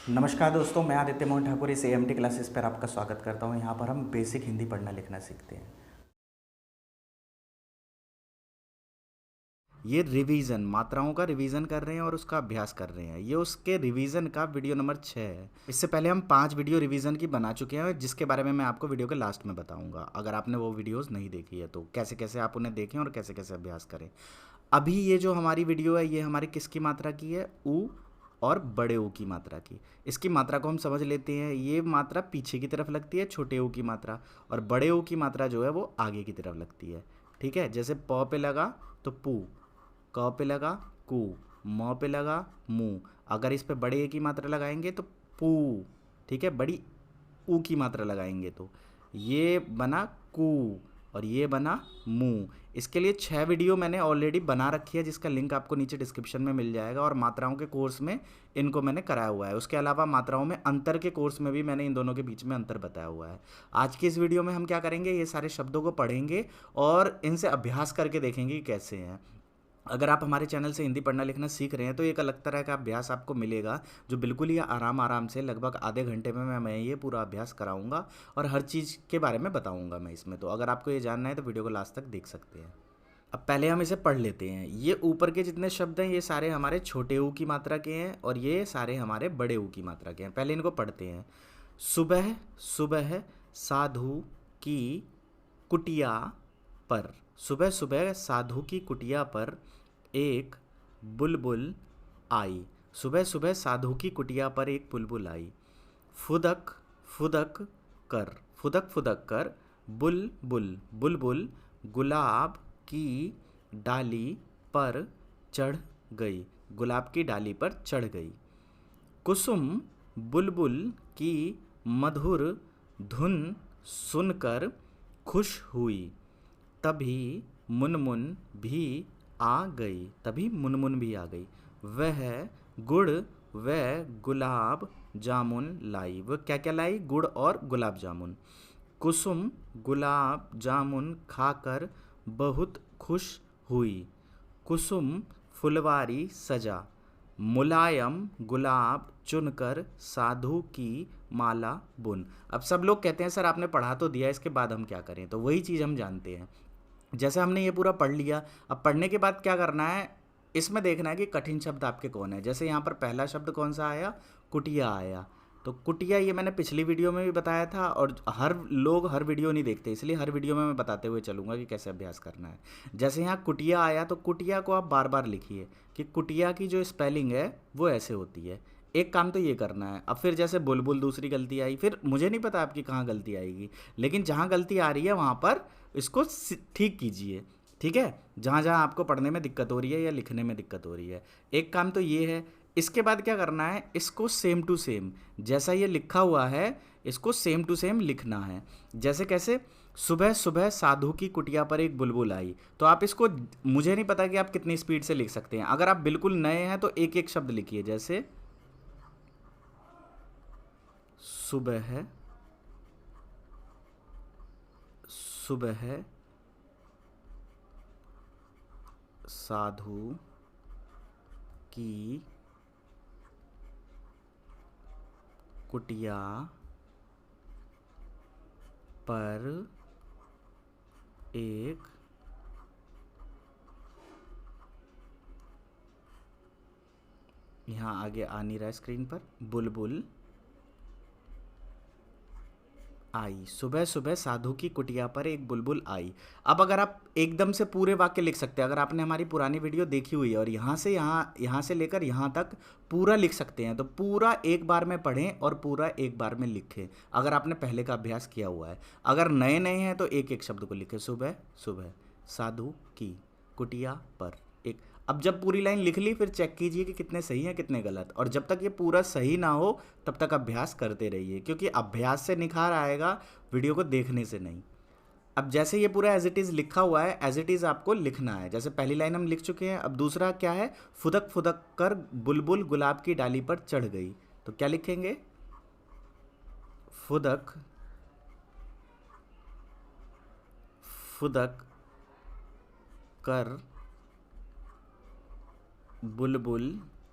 नमस्कार दोस्तों, मैं आदित्य मोहन ठाकुर इस एएमटी क्लासेस पर आपका स्वागत करता हूं। यहां पर हम बेसिक हिंदी पढ़ना लिखना सीखते हैं। ये रिवीजन, मात्राओं का रिवीजन कर रहे हैं और उसका अभ्यास कर रहे हैं। ये उसके रिवीजन का वीडियो नंबर 6 है। इससे पहले हम 5 वीडियो रिवीजन की बना चुके हैं, जिसके बारे में मैं आपको वीडियो के लास्ट में बताऊंगा। अगर आपने वो वीडियोस नहीं देखी है तो कैसे कैसे आप उन्हें देखें और कैसे कैसे अभ्यास करें। अभी ये जो हमारी वीडियो है, ये हमारी किसकी मात्रा की है? ऊ और बड़े ऊ की मात्रा की। इसकी मात्रा को हम समझ लेते हैं। ये मात्रा पीछे की तरफ लगती है, छोटे ऊ की मात्रा, और बड़े ऊ की मात्रा जो है वो आगे की तरफ लगती है। ठीक है, जैसे प पे लगा तो पू, क पे लगा कू, म पे लगा मू। अगर इस पे बड़े ए की मात्रा लगाएंगे तो पू। ठीक है, बड़ी ऊ की मात्रा लगाएंगे तो ये बना कू और ये बना मू। इसके लिए 6 वीडियो मैंने ऑलरेडी बना रखी है, जिसका लिंक आपको नीचे डिस्क्रिप्शन में मिल जाएगा। और मात्राओं के कोर्स में इनको मैंने कराया हुआ है। उसके अलावा मात्राओं में अंतर के कोर्स में भी मैंने इन दोनों के बीच में अंतर बताया हुआ है। आज की इस वीडियो में हम क्या करेंगे, ये सारे शब्दों को पढ़ेंगे और इनसे अभ्यास करके देखेंगे कि कैसे हैं। अगर आप हमारे चैनल से हिंदी पढ़ना लिखना सीख रहे हैं तो एक अलग तरह का अभ्यास आपको मिलेगा, जो बिल्कुल ही आराम आराम से लगभग आधे घंटे में मैं ये पूरा अभ्यास कराऊंगा और हर चीज़ के बारे में बताऊंगा मैं इसमें। तो अगर आपको ये जानना है तो वीडियो को लास्ट तक देख सकते हैं। अब पहले हम इसे पढ़ लेते हैं। ये ऊपर के जितने शब्द हैं ये सारे हमारे छोटे ऊ की मात्रा के हैं और ये सारे हमारे बड़े ऊ की मात्रा के हैं। पहले इनको पढ़ते हैं। सुबह सुबह साधु की कुटिया पर। सुबह सुबह साधु की कुटिया पर एक बुलबुल आई। सुबह सुबह साधु की कुटिया पर एक बुलबुल आई। फुदक फुदक कर, फुदक फुदक कर बुलबुल बुलबुल गुलाब की डाली पर चढ़ गई, गुलाब की डाली पर चढ़ गई। कुसुम बुलबुल की मधुर धुन सुनकर खुश हुई। तभी मुनमुन भी आ गई, तभी मुनमुन भी आ गई। वह गुड़ व गुलाब जामुन लाई। वह क्या क्या लाई? गुड़ और गुलाब जामुन। कुसुम गुलाब जामुन खाकर बहुत खुश हुई। कुसुम फुलवारी सजा, मुलायम गुलाब चुनकर साधु की माला बुन। अब सब लोग कहते हैं सर आपने पढ़ा तो दिया, इसके बाद हम क्या करें? तो वही चीज़ हम जानते हैं। जैसे हमने ये पूरा पढ़ लिया, अब पढ़ने के बाद क्या करना है, इसमें देखना है कि कठिन शब्द आपके कौन है। जैसे यहाँ पर पहला शब्द कौन सा आया? कुटिया आया। तो कुटिया ये मैंने पिछली वीडियो में भी बताया था, और हर लोग हर वीडियो नहीं देखते, इसलिए हर वीडियो में मैं बताते हुए चलूँगा कि कैसे अभ्यास करना है। जैसे यहाँ कुटिया आया तो कुटिया को आप बार बार लिखिए कि कुटिया की जो स्पेलिंग है वो ऐसे होती है। एक काम तो ये करना है। अब फिर जैसे बुलबुल दूसरी गलती आई, फिर मुझे नहीं पता आपकी कहाँ गलती आएगी, लेकिन जहाँ गलती आ रही है वहाँ पर इसको ठीक कीजिए। ठीक है, जहाँ जहाँ आपको पढ़ने में दिक्कत हो रही है या लिखने में दिक्कत हो रही है। एक काम तो ये है। इसके बाद क्या करना है, इसको सेम टू सेम जैसा ये लिखा हुआ है इसको सेम टू सेम लिखना है। जैसे कैसे? सुबह सुबह साधु की कुटिया पर एक बुलबुल आई। तो आप इसको, मुझे नहीं पता कि आप कितनी स्पीड से लिख सकते हैं। अगर आप बिल्कुल नए हैं तो एक एक शब्द लिखिए। जैसे सुबह सुबह साधु की कुटिया पर एक यहाँ आगे आ नहीं रहा है स्क्रीन पर, बुलबुल आई। सुबह सुबह साधु की कुटिया पर एक बुलबुल आई। अब अगर आप एकदम से पूरे वाक्य लिख सकते हैं, अगर आपने हमारी पुरानी वीडियो देखी हुई है और यहाँ से लेकर यहाँ तक पूरा लिख सकते हैं, तो पूरा एक बार में पढ़ें और पूरा एक बार में लिखें, अगर आपने पहले का अभ्यास किया हुआ है। अगर नए नए हैं तो एक एक शब्द को लिखें। सुबह सुबह साधु की कुटिया पर एक। अब जब पूरी लाइन लिख ली फिर चेक कीजिए कि कितने सही हैं कितने गलत, और जब तक ये पूरा सही ना हो तब तक अभ्यास करते रहिए, क्योंकि अभ्यास से निखार आएगा, वीडियो को देखने से नहीं। अब जैसे ये पूरा एज इट इज़ लिखा हुआ है, एज इट इज़ आपको लिखना है। जैसे पहली लाइन हम लिख चुके हैं, अब दूसरा क्या है? फुदक फुदक कर बुलबुल गुलाब की डाली पर चढ़ गई। तो क्या लिखेंगे? फुदक फुदक कर बुलबुल,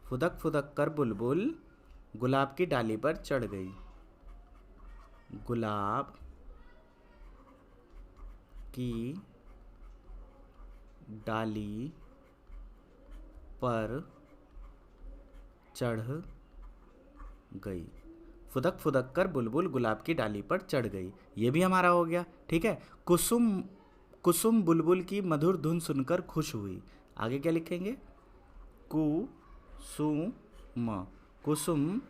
फुदक फुदक कर बुलबुल गुलाब की डाली पर चढ़ गई। गुलाब की डाली पर चढ़ गई। फुदक फुदक कर बुलबुल गुलाब की डाली पर चढ़ गई। ये भी हमारा हो गया। ठीक है। कुसुम कुसुम बुलबुल की मधुर धुन सुनकर खुश हुई। आगे क्या लिखेंगे? कुसुम कुसुम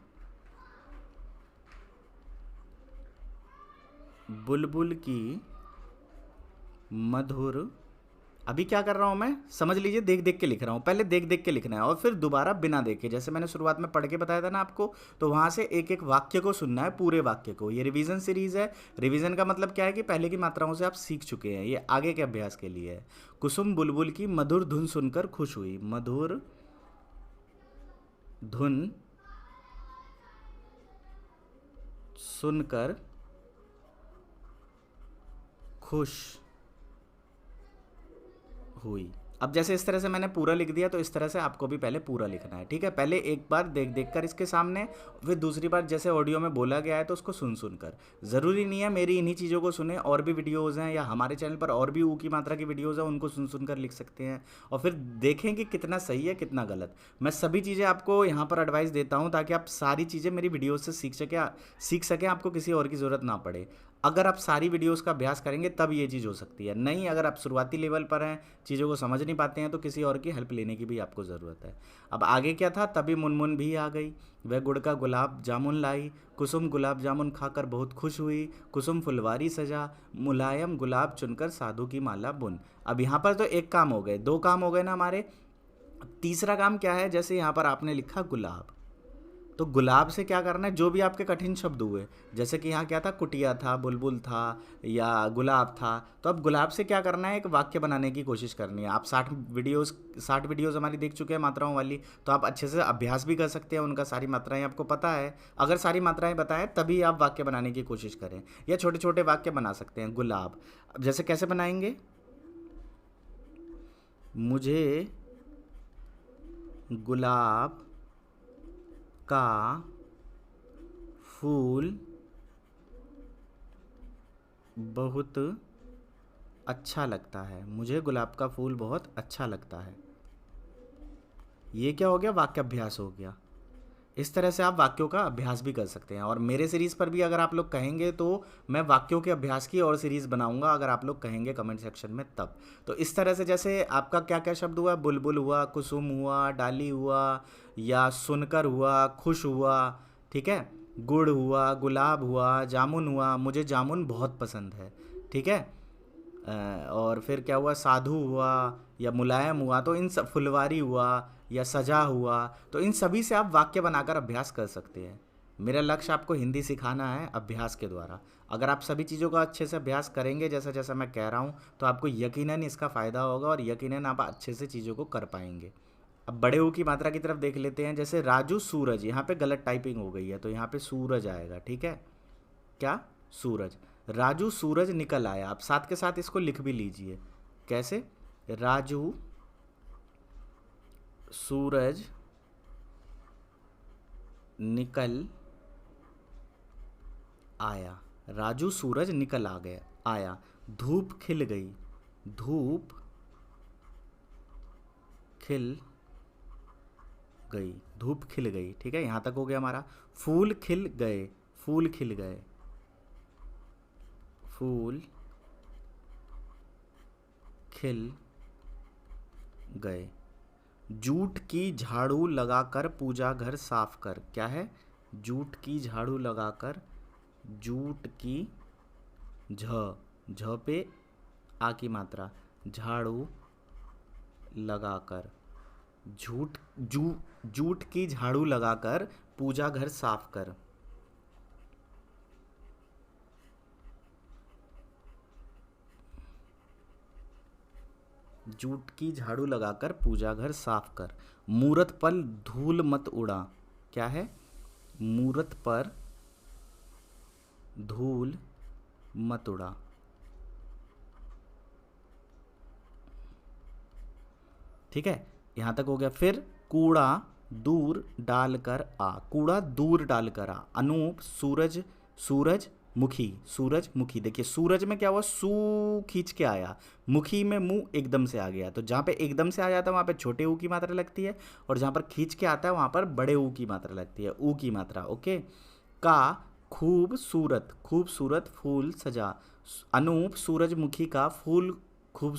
बुलबुल की मधुर। अभी क्या कर रहा हूँ मैं, समझ लीजिए, देख देख के लिख रहा हूँ। पहले देख देख के लिखना है और फिर दोबारा बिना देखे, जैसे मैंने शुरुआत में पढ़ के बताया था ना आपको, तो वहाँ से एक एक वाक्य को सुनना है, पूरे वाक्य को। ये रिवीजन सीरीज है। रिवीजन का मतलब क्या है कि पहले की मात्राओं से आप सीख चुके हैं, ये आगे के अभ्यास के लिए है। कुसुम बुलबुल की मधुर धुन सुनकर खुश हुई। मधुर धुन सुनकर खुश हुई। अब जैसे इस तरह से मैंने पूरा लिख दिया, तो इस तरह से आपको भी पहले पूरा लिखना है। ठीक है। पहले एक बार देख देख कर इसके सामने, फिर दूसरी बार जैसे ऑडियो में बोला गया है तो उसको सुन सुन कर। ज़रूरी नहीं है मेरी इन्हीं चीज़ों को सुने, और भी वीडियोज़ हैं या हमारे चैनल पर और भी ऊ की मात्रा की वीडियोज़ हैं, उनको सुन सुन कर लिख सकते हैं और फिर देखें कि कितना सही है कितना गलत। मैं सभी चीज़ें आपको यहाँ पर एडवाइस देता हूँ ताकि आप सारी चीज़ें मेरी वीडियोज़ से सीख सकें, आपको किसी और की ज़रूरत ना पड़े। अगर आप सारी वीडियोस का अभ्यास करेंगे तब ये चीज़ हो सकती है। नहीं, अगर आप शुरुआती लेवल पर हैं, चीज़ों को समझ नहीं पाते हैं, तो किसी और की हेल्प लेने की भी आपको ज़रूरत है। अब आगे क्या था? तभी मुनमुन भी आ गई, वह गुड़ का गुलाब जामुन लाई। कुसुम गुलाब जामुन खाकर बहुत खुश हुई। कुसुम फुलवारी सजा, मुलायम गुलाब चुनकर साधु की माला बुन। अब यहाँ पर तो एक काम हो गए, दो काम हो गए ना हमारे। तीसरा काम क्या है? जैसे यहाँ पर आपने लिखा गुलाब, तो गुलाब से क्या करना है? जो भी आपके कठिन शब्द हुए, जैसे कि यहाँ क्या था, कुटिया था, बुलबुल था या गुलाब था, तो अब गुलाब से क्या करना है? एक वाक्य बनाने की कोशिश करनी है। आप 60 वीडियोस हमारी देख चुके हैं मात्राओं वाली, तो आप अच्छे से अभ्यास भी कर सकते हैं उनका। सारी मात्राएं आपको पता है। अगर सारी मात्राएं बताएं तभी आप वाक्य बनाने की कोशिश करें, या छोटे छोटे वाक्य बना सकते हैं। गुलाब, अब जैसे कैसे बनाएंगे? मुझे गुलाब का फूल बहुत अच्छा लगता है। मुझे गुलाब का फूल बहुत अच्छा लगता है। ये क्या हो गया? वाक्याभ्यास हो गया। इस तरह से आप वाक्यों का अभ्यास भी कर सकते हैं। और मेरे सीरीज़ पर भी अगर आप लोग कहेंगे तो मैं वाक्यों के अभ्यास की और सीरीज़ बनाऊंगा, अगर आप लोग कहेंगे कमेंट सेक्शन में तब। तो इस तरह से जैसे आपका क्या क्या शब्द हुआ? बुलबुल हुआ, कुसुम हुआ, डाली हुआ, या सुनकर हुआ, खुश हुआ, ठीक है, गुड़ हुआ, गुलाब हुआ, जामुन हुआ, मुझे जामुन बहुत पसंद है, ठीक है। और फिर क्या हुआ? साधु हुआ या मुलायम हुआ, तो इन सब, फुलवारी हुआ या सजा हुआ, तो इन सभी से आप वाक्य बनाकर अभ्यास कर सकते हैं। मेरा लक्ष्य आपको हिंदी सिखाना है अभ्यास के द्वारा। अगर आप सभी चीज़ों का अच्छे से अभ्यास करेंगे जैसा जैसा मैं कह रहा हूँ, तो आपको यकीनन इसका फ़ायदा होगा और यकीनन आप अच्छे से चीज़ों को कर पाएंगे। अब बड़े ऊ की मात्रा की तरफ देख लेते हैं। जैसे राजू सूरज, यहाँ पे गलत टाइपिंग हो गई है तो यहाँ पे सूरज आएगा, ठीक है। क्या? सूरज। राजू सूरज निकल आया। आप साथ के साथ इसको लिख भी लीजिए। कैसे? राजू सूरज निकल आया। राजू सूरज निकल आ गया, आया। धूप खिल गई। धूप खिल गई। धूप खिल गई, ठीक है, यहाँ तक हो गया हमारा। फूल खिल गए। फूल खिल गए। फूल खिल गए। जूट की झाड़ू लगाकर पूजा घर साफ कर। क्या है? जूट की झाड़ू लगाकर, जूट की झ पे आ की मात्रा, झाड़ू लगाकर, जूट की झाड़ू लगाकर पूजा घर साफ कर। जूट की झाड़ू लगाकर पूजा घर साफ कर। मूरत पर धूल मत उड़ा। क्या है? मूरत पर धूल मत उड़ा। ठीक है, यहां तक हो गया। फिर कूड़ा दूर डालकर आ, कूड़ा दूर डालकर आ। अनूप सूरज, सूरज मुखी, सूरज मुखी। देखिए सूरज में क्या हुआ, सू खींच के आया, मुखी में मुंह एकदम से आ गया। तो जहाँ पे एकदम से आ जाता है वहाँ पे छोटे ऊ की मात्रा लगती है, और जहाँ पर खींच के आता है वहाँ पर बड़े ऊ की मात्रा लगती है, ऊ की मात्रा। ओके। का खूबसूरत, खूबसूरत फूल सजा। अनूप सूरजमुखी का फूल खूब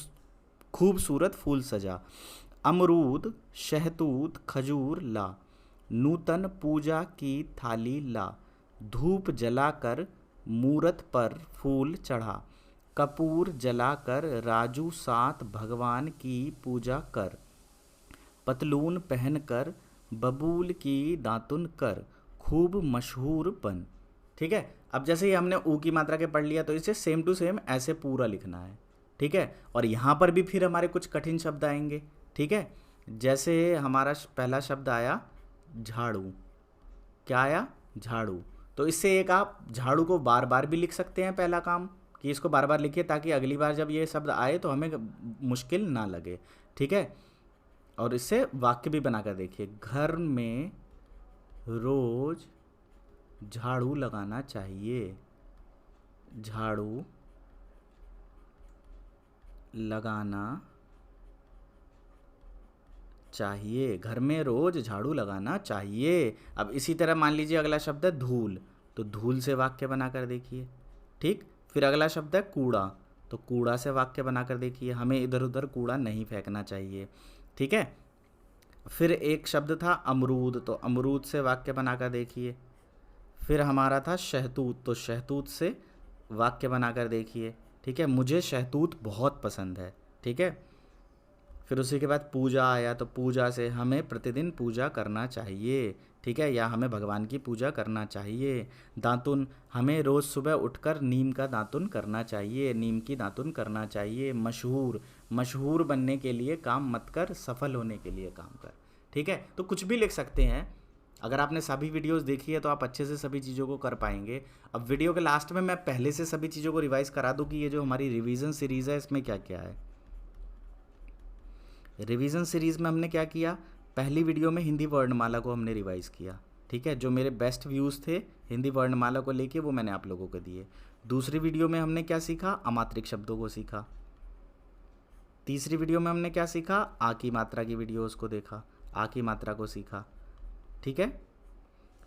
खूबसूरत फूल सजा। अमरूद शहतूत खजूर ला, नूतन पूजा की थाली ला, धूप जलाकर मूरत पर फूल चढ़ा, कपूर जलाकर राजू साथ भगवान की पूजा कर, पतलून पहनकर बबूल की दातुन कर, खूब मशहूर बन। ठीक है। अब जैसे ही हमने ऊ की मात्रा के पढ़ लिया तो इसे सेम टू सेम ऐसे पूरा लिखना है। ठीक है। और यहाँ पर भी फिर हमारे कुछ कठिन शब्द आएंगे। ठीक है। जैसे हमारा पहला शब्द आया झाड़ू। क्या आया, झाड़ू। तो इससे एक आप झाड़ू को बार बार भी लिख सकते हैं, पहला काम कि इसको बार बार लिखिए ताकि अगली बार जब ये शब्द आए तो हमें मुश्किल ना लगे। ठीक है। और इससे वाक्य भी बनाकर देखिए, घर में रोज झाड़ू लगाना चाहिए, झाड़ू लगाना चाहिए, घर में रोज झाड़ू लगाना चाहिए। अब इसी तरह मान लीजिए अगला शब्द है धूल, तो धूल से वाक्य बनाकर देखिए। ठीक। फिर अगला शब्द है कूड़ा, तो कूड़ा से वाक्य बनाकर देखिए, हमें इधर उधर कूड़ा नहीं फेंकना चाहिए। ठीक है। फिर एक शब्द था अमरूद, तो अमरूद से वाक्य बनाकर देखिए। फिर हमारा था शहतूत, तो शहतूत से वाक्य बनाकर देखिए। ठीक है। मुझे शहतूत बहुत पसंद है। ठीक है। फिर उसी के बाद पूजा आया, तो पूजा से हमें प्रतिदिन पूजा करना चाहिए। ठीक है। या हमें भगवान की पूजा करना चाहिए। दातुन, हमें रोज़ सुबह उठकर नीम का दातुन करना चाहिए, नीम की दातुन करना चाहिए। मशहूर, मशहूर बनने के लिए काम मत कर, सफल होने के लिए काम कर। ठीक है। तो कुछ भी लिख सकते हैं। अगर आपने सभी वीडियोस देखी है तो आप अच्छे से सभी चीज़ों को कर पाएंगे। अब वीडियो के लास्ट में मैं पहले से सभी चीज़ों को रिवाइज करा दूँ कि ये जो हमारी रिवीजन सीरीज़ है इसमें क्या क्या है। रिवीजन सीरीज़ में हमने क्या किया, पहली वीडियो में हिंदी वर्णमाला को हमने रिवाइज़ किया। ठीक है। जो मेरे बेस्ट व्यूज़ थे हिंदी वर्णमाला को लेके वो मैंने आप लोगों को दिए। दूसरी वीडियो में हमने क्या सीखा, अमात्रिक शब्दों को सीखा। तीसरी वीडियो में हमने क्या सीखा, आ की मात्रा की वीडियोज़ को देखा, आ की मात्रा को सीखा। ठीक है।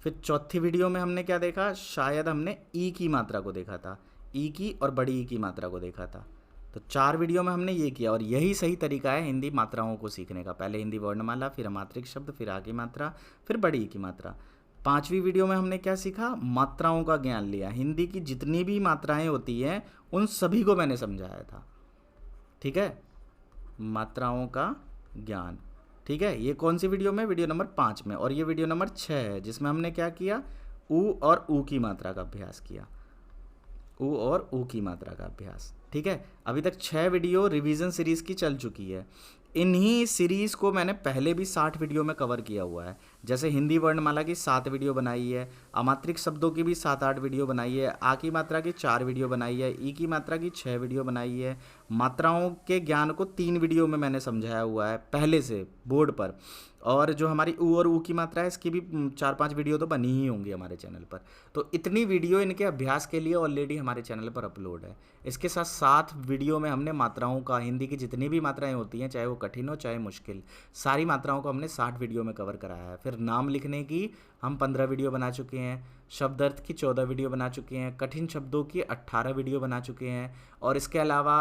फिर चौथी वीडियो में हमने क्या देखा, शायद हमने ई की मात्रा को देखा था, ई की और बड़ी ई की मात्रा को देखा था। तो 4 वीडियो में हमने ये किया, और यही सही तरीका है हिंदी मात्राओं को सीखने का। पहले हिंदी वर्णमाला, फिर अमात्रिक शब्द, फिर आ की मात्रा, फिर बड़ी ई की मात्रा। 5वीं वीडियो में हमने क्या सीखा, मात्राओं का ज्ञान लिया। हिंदी की जितनी भी मात्राएं होती हैं उन सभी को मैंने समझाया था। ठीक है। मात्राओं का ज्ञान। ठीक है। ये कौन सी वीडियो में, वीडियो नंबर 5 में। और ये वीडियो नंबर 6 है जिसमें हमने क्या किया, ऊ और ऊ की मात्रा का अभ्यास किया, ऊ और ऊ की मात्रा का अभ्यास। ठीक है। अभी तक 6 वीडियो रिवीजन सीरीज़ की चल चुकी है। इन्हीं सीरीज़ को मैंने पहले भी 60 वीडियो में कवर किया हुआ है। जैसे हिंदी वर्णमाला की 7 वीडियो बनाई है, अमात्रिक शब्दों की भी 7-8 वीडियो बनाई है, आ की मात्रा की 4 वीडियो बनाई है, ई की मात्रा की 6 वीडियो बनाई है। मात्राओं के ज्ञान को 3 वीडियो में मैंने समझाया हुआ है पहले से बोर्ड पर। और जो हमारी ऊ और ऊ की मात्रा है इसकी भी 4-5 वीडियो तो बनी ही होंगी हमारे चैनल पर। तो इतनी वीडियो इनके अभ्यास के लिए ऑलरेडी हमारे चैनल पर अपलोड है। इसके साथ 7 वीडियो में हमने मात्राओं का, हिंदी की जितनी भी मात्राएं होती हैं चाहे वो कठिन हो चाहे मुश्किल, सारी मात्राओं को हमने 60 वीडियो में कवर कराया है। फिर नाम लिखने की हम 15 वीडियो बना चुके हैं, शब्द अर्थ की 14 वीडियो बना चुके हैं, कठिन शब्दों की 18 वीडियो बना चुके हैं, और इसके अलावा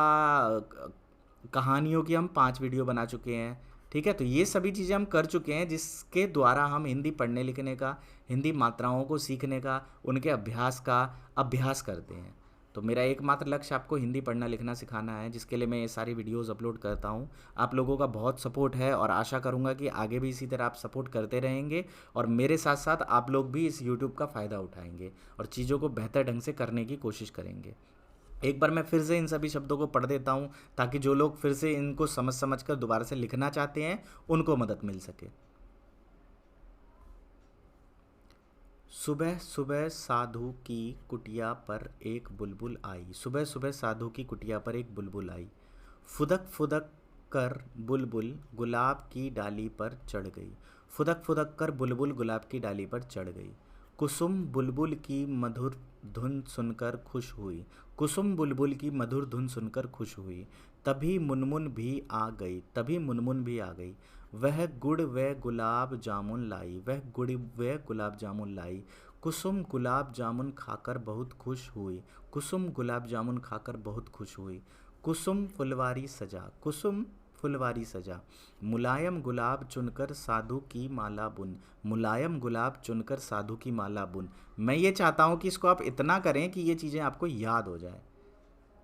कहानियों की हम 5 वीडियो बना चुके हैं। ठीक है। तो ये सभी चीज़ें हम कर चुके हैं जिसके द्वारा हम हिंदी पढ़ने लिखने का, हिंदी मात्राओं को सीखने का, उनके अभ्यास का अभ्यास करते हैं। तो मेरा एकमात्र लक्ष्य आपको हिंदी पढ़ना लिखना सिखाना है, जिसके लिए मैं ये सारी वीडियोस अपलोड करता हूँ। आप लोगों का बहुत सपोर्ट है और आशा करूँगा कि आगे भी इसी तरह आप सपोर्ट करते रहेंगे और मेरे साथ साथ आप लोग भी इस यूट्यूब का फ़ायदा उठाएंगे और चीज़ों को बेहतर ढंग से करने की कोशिश करेंगे। एक बार मैं फिर से इन सभी शब्दों को पढ़ देता हूँ ताकि जो लोग फिर से इनको समझ कर दोबारा से लिखना चाहते हैं उनको मदद मिल सके। सुबह सुबह साधु की कुटिया पर एक बुलबुल आई, सुबह सुबह साधु की कुटिया पर एक बुलबुल आई, फुदक फुदक कर बुलबुल गुलाब की डाली पर चढ़ गई, फुदक फुदक कर बुलबुल गुलाब की डाली पर चढ़ गई। कुसुम बुलबुल की मधुर धुन सुनकर खुश हुई। कुसुम बुलबुल की मधुर धुन सुनकर खुश हुई। तभी मुनमुन भी आ गई। तभी मुनमुन भी आ गई। वह गुड़ व गुलाब जामुन लाई। वह गुड़ व गुलाब जामुन लाई। कुसुम गुलाब जामुन खाकर बहुत खुश हुई। कुसुम गुलाब जामुन खाकर बहुत खुश हुई। कुसुम फुलवारी सजा। कुसुम फुलवारी सजा। मुलायम गुलाब चुनकर साधु की माला बुन। मुलायम गुलाब चुनकर साधु की माला बुन। मैं ये चाहता हूँ कि इसको आप इतना करें कि ये चीज़ें आपको याद हो जाए,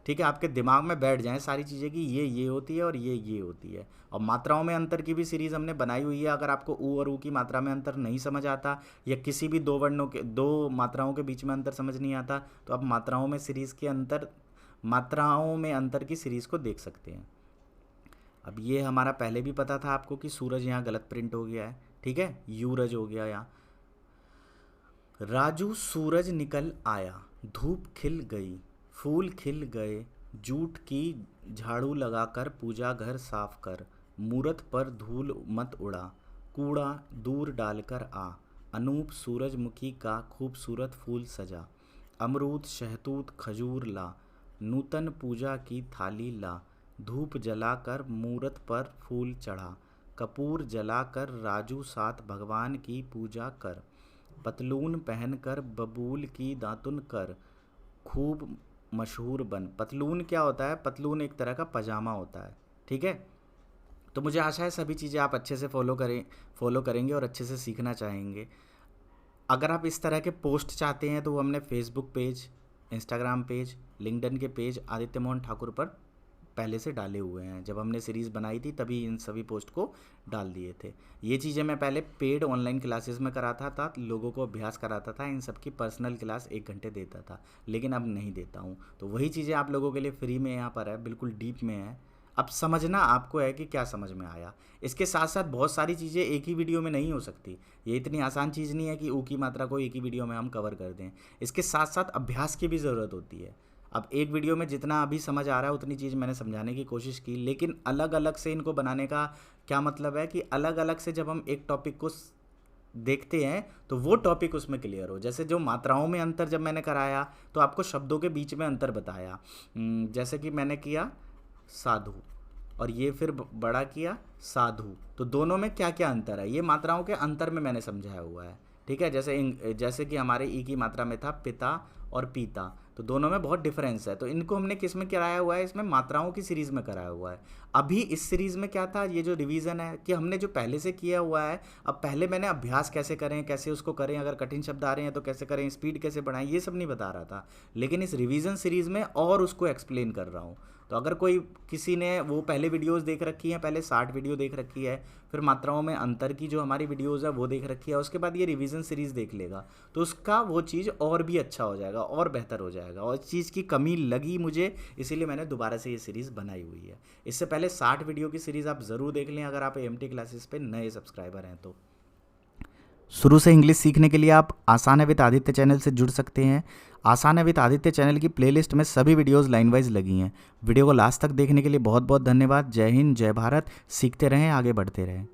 ठीक है, आपके दिमाग में बैठ जाएं सारी चीज़ें कि ये होती है और ये होती है। और मात्राओं में अंतर की भी सीरीज़ हमने बनाई हुई है। अगर आपको ऊ और ऊ की मात्रा में अंतर नहीं समझ आता या किसी भी दो वर्णों के दो मात्राओं के बीच में अंतर समझ नहीं आता तो आप मात्राओं में अंतर की सीरीज़ को देख सकते हैं। अब ये हमारा पहले भी पता था आपको कि सूरज यहाँ गलत प्रिंट हो गया है, ठीक है, यूरज हो गया यहाँ। राजू सूरज निकल आया, धूप खिल गई, फूल खिल गए, जूट की झाड़ू लगाकर पूजा घर साफ कर, मूरत पर धूल मत उड़ा, कूड़ा दूर डालकर आ, अनूप सूरजमुखी का खूबसूरत फूल सजा, अमरूद शहतूत खजूर ला, नूतन पूजा की थाली ला, धूप जलाकर मूरत पर फूल चढ़ा, कपूर जलाकर राजू साथ भगवान की पूजा कर, पतलून पहनकर बबूल की दातुन कर, खूब मशहूर बन। पतलून क्या होता है? पतलून एक तरह का पजामा होता है, ठीक है। तो मुझे आशा है सभी चीज़ें आप अच्छे से फॉलो करेंगे और अच्छे से सीखना चाहेंगे। अगर आप इस तरह के पोस्ट चाहते हैं तो वो हमने Facebook page, Instagram page, LinkedIn के पेज आदित्य मोहन ठाकुर पर पहले से डाले हुए हैं। जब हमने सीरीज़ बनाई थी तभी इन सभी पोस्ट को डाल दिए थे। ये चीज़ें मैं पहले पेड ऑनलाइन क्लासेस में कराता था, लोगों को अभ्यास कराता था, इन सब की पर्सनल क्लास 1 घंटे देता था, लेकिन अब नहीं देता हूँ। तो वही चीज़ें आप लोगों के लिए फ्री में यहाँ पर है, बिल्कुल डीप में है। अब समझना आपको है कि क्या समझ में आया। इसके साथ साथ बहुत सारी चीज़ें एक ही वीडियो में नहीं हो सकती। ये इतनी आसान चीज़ नहीं है कि ऊ की मात्रा को एक ही वीडियो में हम कवर कर दें। इसके साथ साथ अभ्यास की भी ज़रूरत होती है। अब एक वीडियो में जितना अभी समझ आ रहा है उतनी चीज़ मैंने समझाने की कोशिश की, लेकिन अलग अलग से इनको बनाने का क्या मतलब है कि अलग अलग से जब हम एक टॉपिक को देखते हैं तो वो टॉपिक उसमें क्लियर हो। जैसे जो मात्राओं में अंतर जब मैंने कराया तो आपको शब्दों के बीच में अंतर बताया, जैसे कि मैंने किया साधु और ये फिर बड़ा किया साधु, तो दोनों में क्या क्या अंतर है ये मात्राओं के अंतर में मैंने समझाया हुआ है, ठीक है। जैसे कि हमारे ई की मात्रा में था पिता और पीता, तो दोनों में बहुत डिफरेंस है। तो इनको हमने किस में कराया हुआ है? इसमें मात्राओं की सीरीज़ में कराया हुआ है। अभी इस सीरीज़ में क्या था, ये जो रिवीजन है कि हमने जो पहले से किया हुआ है, अब पहले मैंने अभ्यास कैसे करें, कैसे उसको करें, अगर कठिन शब्द आ रहे हैं तो कैसे करें, स्पीड कैसे बढ़ाएं, ये सब नहीं बता रहा था, लेकिन इस रिवीजन सीरीज़ में और उसको एक्सप्लेन कर रहा हूँ। तो अगर किसी ने वो पहले वीडियोस देख रखी हैं, पहले 60 वीडियो देख रखी है, फिर मात्राओं में अंतर की जो हमारी वीडियोस है वो देख रखी है, उसके बाद ये रिवीजन सीरीज़ देख लेगा तो उसका वो चीज़ और भी अच्छा हो जाएगा और बेहतर हो जाएगा। और इस चीज़ की कमी लगी मुझे, इसीलिए मैंने दोबारा से ये सीरीज़ बनाई हुई है। इससे पहले 60 वीडियो की सीरीज़ आप ज़रूर देख लें अगर आप एएमटी क्लासेस पे नए सब्सक्राइबर हैं तो। शुरू से इंग्लिश सीखने के लिए आप आसान है विद आदित्य चैनल से जुड़ सकते हैं। आसान है विद आदित्य चैनल की प्लेलिस्ट में सभी वीडियोस लाइन वाइज लगी हैं। वीडियो को लास्ट तक देखने के लिए बहुत बहुत धन्यवाद। जय हिंद, जय भारत। सीखते रहें, आगे बढ़ते रहें।